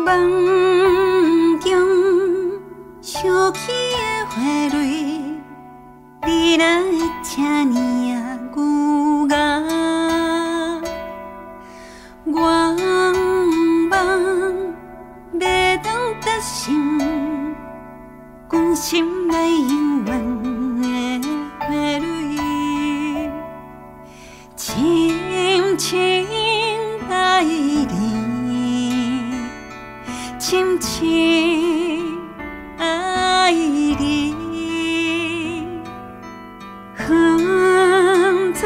梦中想起的花蕊，你若会这呢啊牛牙，我梦要当得心，关心来永远的花蕊，深深爱你，深深爱你。远在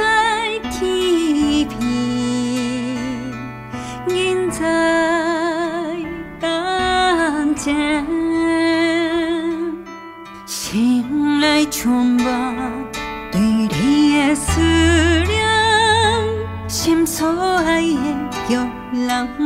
天边，近在眼前，心内充满对你的思念，心所爱的玉兰花。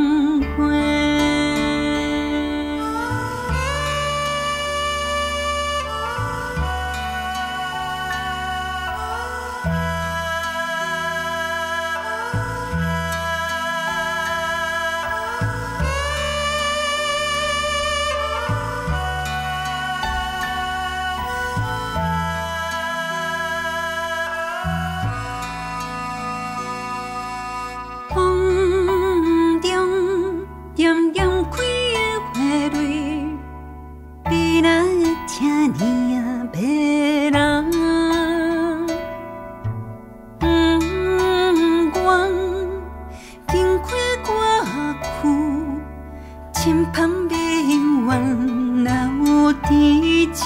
点点开的花蕊，你若会这呢啊迷人。愿经过我躯，亲旁永远留伫这，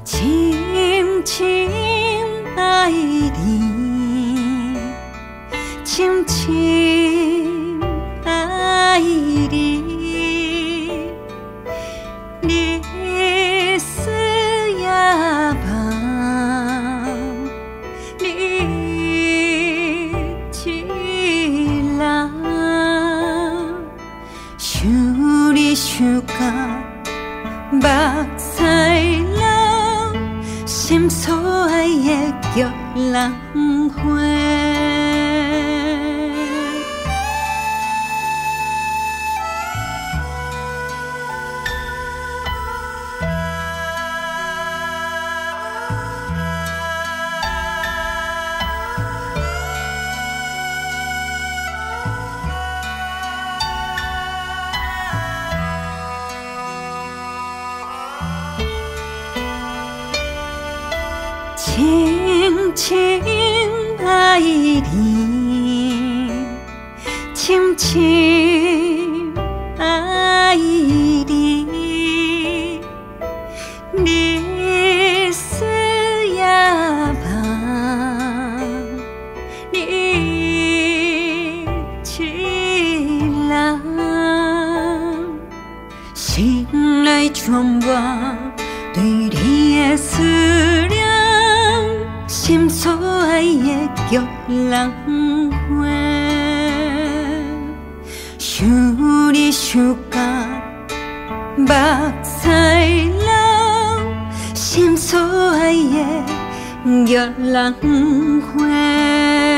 深深爱你，深深爱你，你是夜梦，你一人，想你想到目屎流，心所爱的玉兰花。深深爱你，深深爱你，你是夜梦，你一人，心内充满对你的思念。心所爱的玉兰花，想你想到目屎流，心所爱的玉兰花。